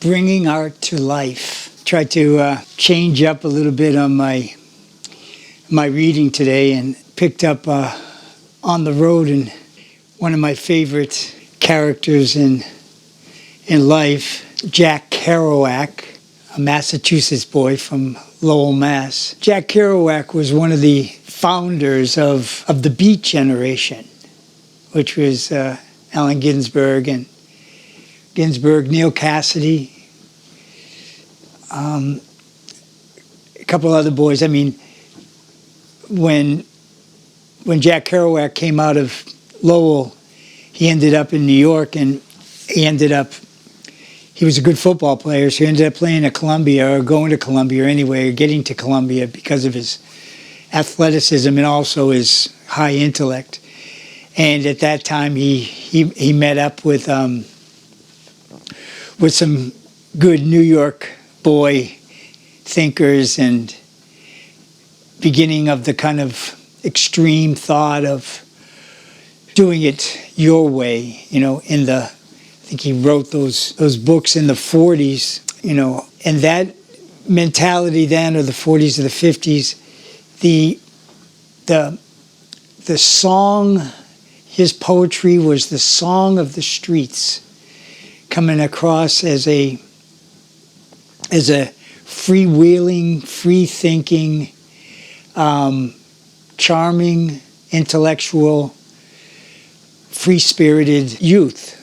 bringing art to life. Tried to change up a little bit on my reading today and picked up On the Road, and one of my favorite characters in life, Jack Kerouac, a Massachusetts boy from Lowell, Mass. Jack Kerouac was one of the founders of the Beat generation, which was Allen Ginsberg, Neil Cassidy, a couple other boys. I mean, when Jack Kerouac came out of Lowell, he ended up in New York, and he was a good football player, so he ended up playing at Columbia, or going to Columbia, or anyway, or getting to Columbia because of his athleticism and also his high intellect. And at that time, he met up with some good New York boy thinkers, and beginning of the kind of extreme thought of doing it your way, I think he wrote those books in the 40s, and that mentality then, or the 40s or the 50s, the song, his poetry was the song of the streets, coming across as a freewheeling, free-thinking, charming, intellectual, free-spirited youth.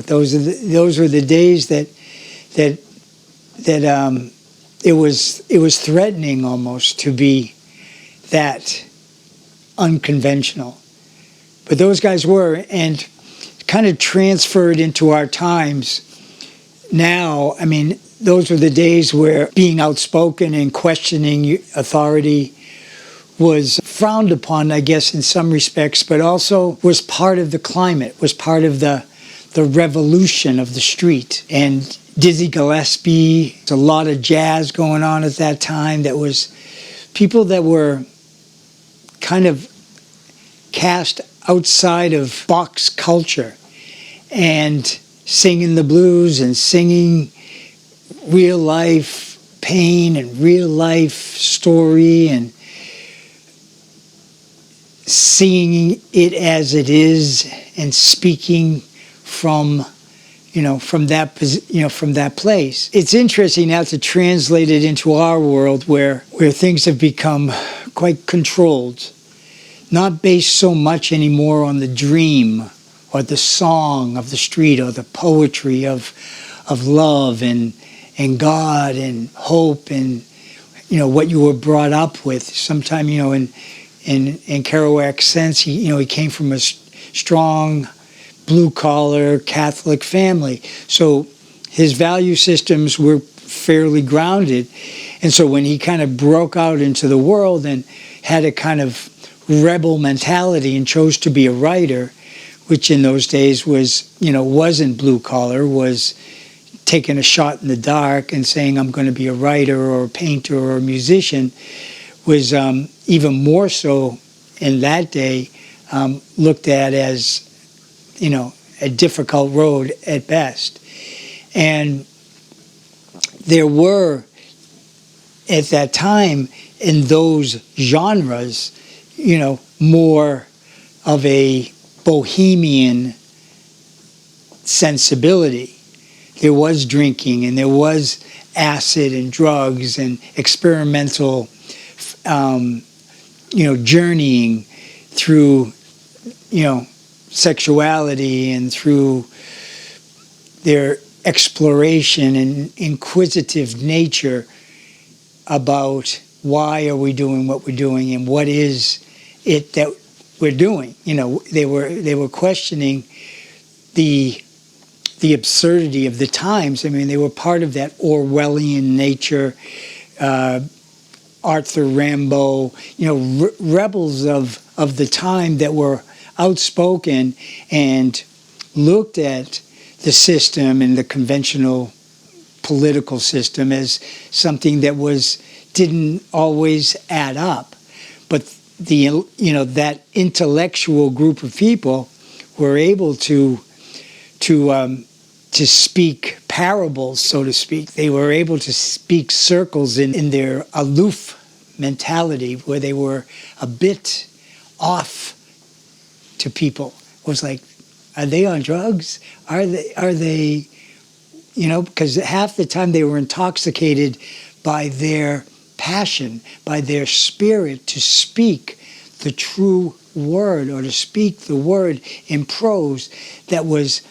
Those were the days that it was threatening almost to be that unconventional. But those guys were, and kind of transferred into our times now. I mean, those were the days where being outspoken and questioning authority was frowned upon, I guess, in some respects, but also was part of the climate, was part of the revolution of the street. And Dizzy Gillespie, a lot of jazz going on at that time. That was people that were kind of cast outside of box culture and singing the blues and singing real life pain and real life story and seeing it as it is and speaking from that place. It's interesting now to translate it into our world where things have become quite controlled, not based so much anymore on the dream or the song of the street or the poetry of love and God and hope and what you were brought up with. Sometime in Kerouac's sense, he came from a strong blue-collar Catholic family. So his value systems were fairly grounded. And so when he kind of broke out into the world and had a kind of rebel mentality and chose to be a writer, which in those days wasn't blue-collar, was taking a shot in the dark and saying, I'm going to be a writer or a painter or a musician, was even more so in that day looked at as a difficult road at best. And there were, at that time, in those genres, more of a bohemian sensibility. There was drinking, and there was acid and drugs and experimental, journeying through, sexuality and through their exploration and inquisitive nature about why are we doing what we're doing and what is it that we're doing. They were questioning the absurdity of the times. I mean, they were part of that Orwellian nature, Arthur Rimbaud, rebels of the time that were outspoken and looked at the system and the conventional political system as something that didn't always add up. But that intellectual group of people were able to speak parables, so to speak. They were able to speak circles in their aloof mentality, where they were a bit off to people. It was like, are they on drugs? Are they, because half the time they were intoxicated by their passion, by their spirit to speak the true word, or to speak the word in prose that was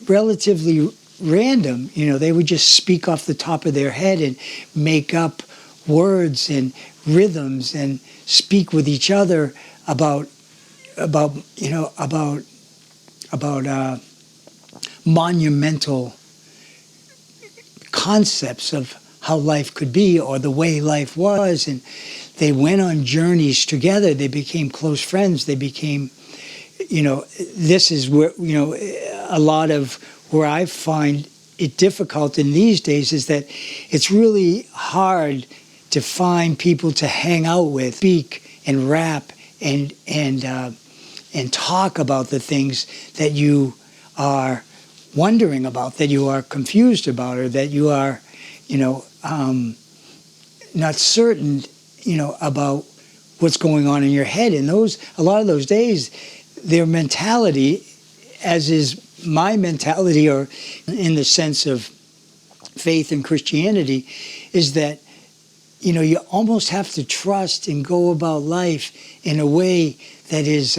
relatively random. They would just speak off the top of their head and make up words and rhythms and speak with each other about monumental concepts of how life could be, or the way life was. And they went on journeys together. They became close friends. They became, this is where, a lot of where I find it difficult in these days is that it's really hard to find people to hang out with, speak and rap and talk about the things that you are wondering about, that you are confused about, or that you are, not certain, about what's going on in your head. And a lot of those days, their mentality, as is my mentality, or in the sense of faith and Christianity, is that, you almost have to trust and go about life in a way that is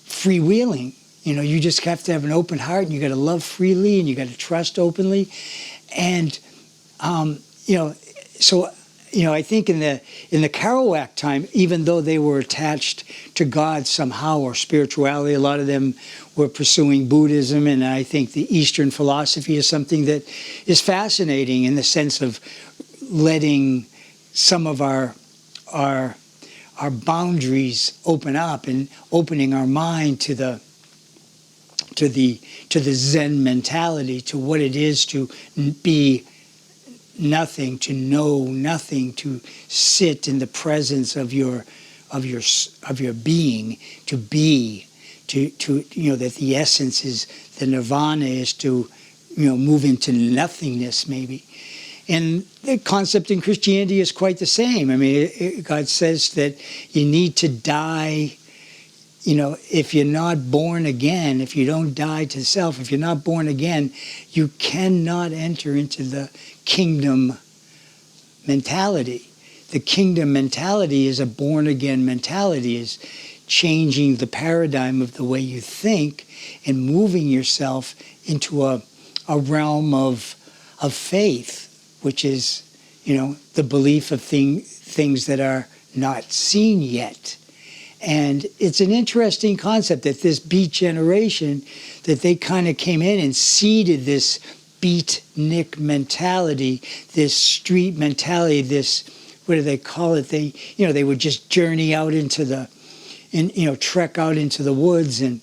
freewheeling. You just have to have an open heart, and you got to love freely, and you got to trust openly. And, so, I think in the Kerouac time, even though they were attached to God somehow, or spirituality, a lot of them were pursuing Buddhism, and I think the Eastern philosophy is something that is fascinating in the sense of letting some of our boundaries open up, and opening our mind to the Zen mentality, to what it is to be nothing, to know nothing, to sit in the presence of your being, to be, to that the essence is, the nirvana is to move into nothingness, maybe. And the concept in Christianity is quite the same. I mean, God says that you need to die. If you're not born again, if you don't die to self, if you're not born again, you cannot enter into the kingdom mentality. The kingdom mentality is a born again mentality, is changing the paradigm of the way you think and moving yourself into a realm of faith, which is, the belief of things that are not seen yet. And it's an interesting concept that this Beat generation, that they kind of came in and seeded this beatnik mentality, this street mentality, this, what do they call it? They would just journey out into trek out into the woods, and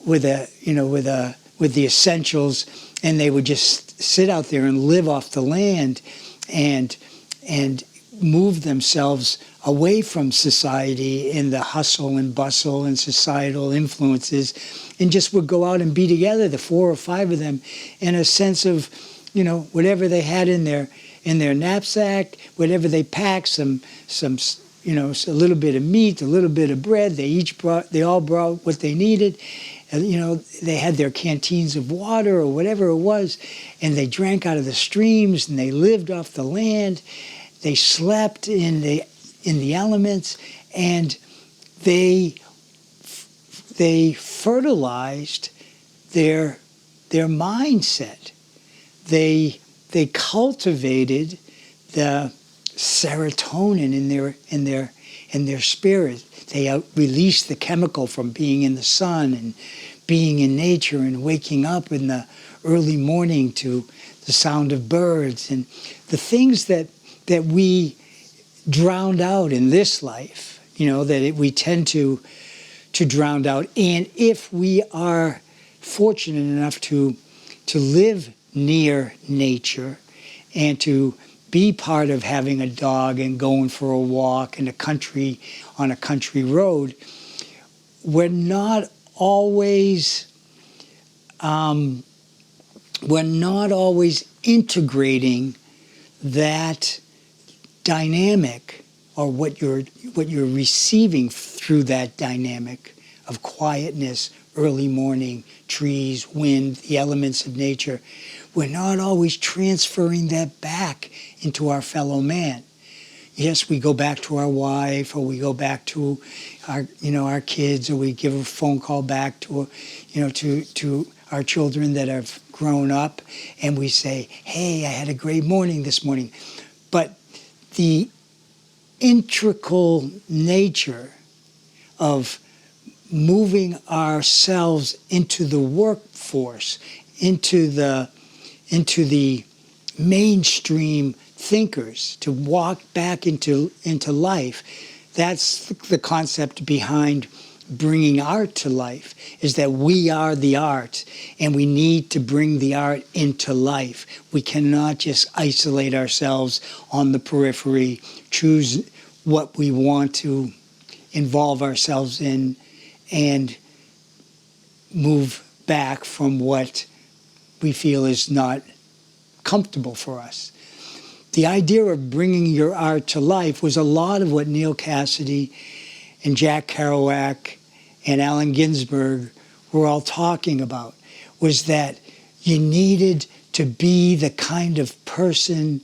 with the essentials, and they would just sit out there and live off the land, and move themselves away from society and the hustle and bustle and societal influences, and just would go out and be together, the 4 or 5 of them, in a sense of, whatever they had in their knapsack, whatever they packed, some a little bit of meat, a little bit of bread. They all brought what they needed. They had their canteens of water or whatever it was, and they drank out of the streams, and they lived off the land. They slept in the elements, and they fertilized their mindset. They cultivated the serotonin in their spirit. They released the chemical from being in the sun and being in nature and waking up in the early morning to the sound of birds, and the things that we drowned out in this life, we tend to drown out. And if we are fortunate enough to live near nature and to be part of having a dog and going for a walk on a country road, we're not always we're not always integrating that dynamic, or what you're receiving through that dynamic of quietness, early morning, trees, wind, the elements of nature. We're not always transferring that back into our fellow man. Yes, we go back to our wife, or we go back to our kids, or we give a phone call back to our children that have grown up, and we say, "Hey, I had a great morning this morning." But the integral nature of moving ourselves into the workforce, into the mainstream thinkers, to walk back into life. That's the concept behind bringing art to life, is that we are the art, and we need to bring the art into life. We cannot just isolate ourselves on the periphery, choose what we want to involve ourselves in, and move back from what we feel is not comfortable for us. The idea of bringing your art to life was a lot of what Neil Cassidy and Jack Kerouac and Allen Ginsberg were all talking about, was that you needed to be the kind of person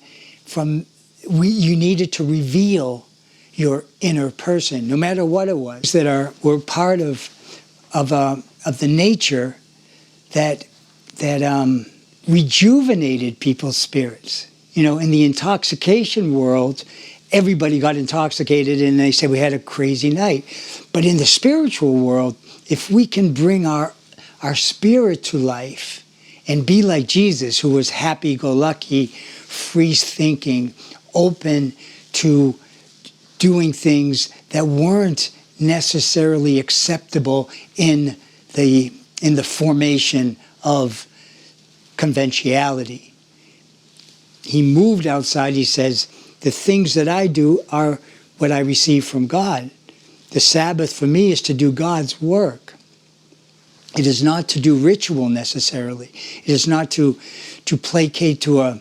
you needed to reveal your inner person, no matter what it was, were part of the nature that rejuvenated people's spirits. In the intoxication world, everybody got intoxicated and they said we had a crazy night. But in the spiritual world, if we can bring our spirit to life and be like Jesus, who was happy-go-lucky, free-thinking, open to doing things that weren't necessarily acceptable in the formation of conventionality. He moved outside. He says, the things that I do are what I receive from God. The Sabbath for me is to do God's work. It is not to do ritual necessarily. It is not to placate to a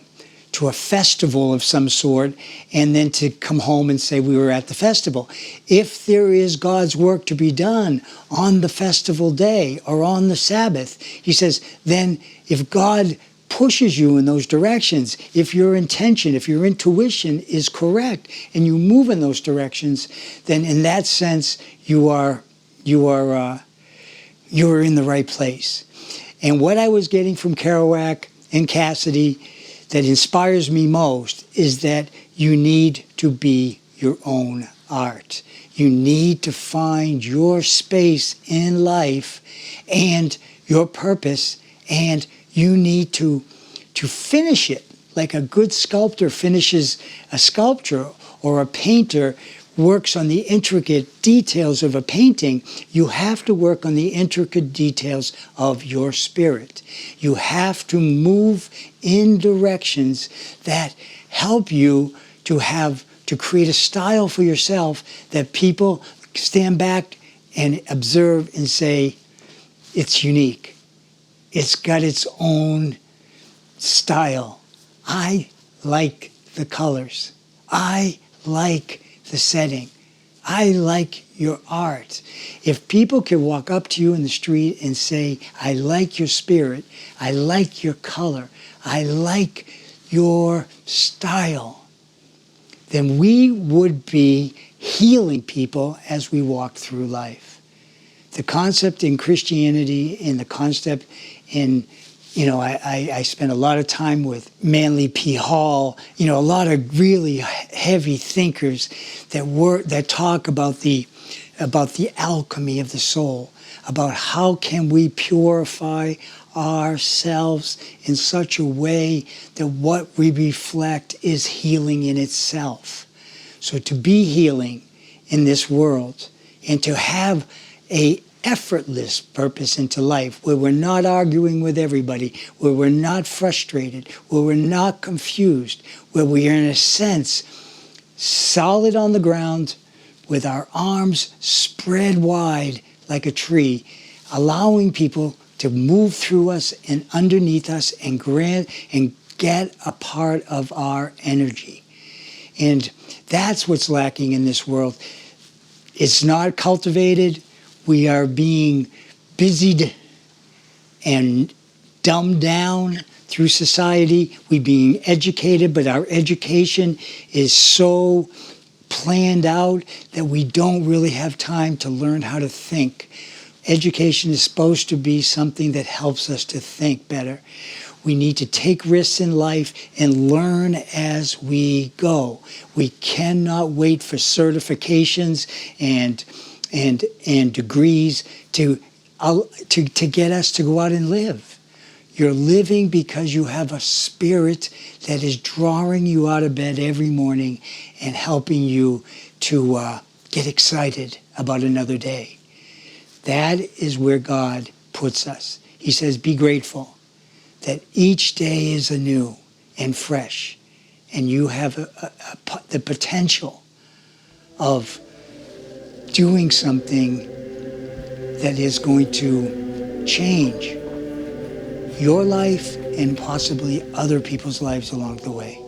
festival of some sort and then to come home and say we were at the festival. If there is God's work to be done on the festival day or on the Sabbath, he says, then if God pushes you in those directions, if your intention, if your intuition is correct and you move in those directions, then in that sense you are in the right place. And what I was getting from Kerouac and Cassidy that inspires me most is that you need to be your own art. You need to find your space in life and your purpose, and you need to finish it like a good sculptor finishes a sculpture, or a painter works on the intricate details of a painting. You have to work on the intricate details of your spirit. You have to move in directions that help you to create a style for yourself that people stand back and observe and say, it's unique. It's got its own style. I like the colors. I like the setting. I like your art. If people can walk up to you in the street and say, I like your spirit, I like your color, I like your style, then we would be healing people as we walk through life. The concept in Christianity and the concept in, I spent a lot of time with Manly P. Hall, a lot of really heavy thinkers that talk about the alchemy of the soul, about how can we purify ourselves in such a way that what we reflect is healing in itself. So to be healing in this world and to have a effortless purpose into life, where we're not arguing with everybody, where we're not frustrated, where we're not confused, where we are in a sense solid on the ground with our arms spread wide like a tree, allowing people to move through us and underneath us and grant and get a part of our energy. And that's what's lacking in this world. It's not cultivated. We are being busied and dumbed down through society. We're being educated, but our education is so planned out that we don't really have time to learn how to think. Education is supposed to be something that helps us to think better. We need to take risks in life and learn as we go. We cannot wait for certifications and degrees to get us to go out and live. You're living because you have a spirit that is drawing you out of bed every morning and helping you to get excited about another day. That is where God puts us. He says, be grateful that each day is anew and fresh, and you have the potential of doing something that is going to change your life and possibly other people's lives along the way.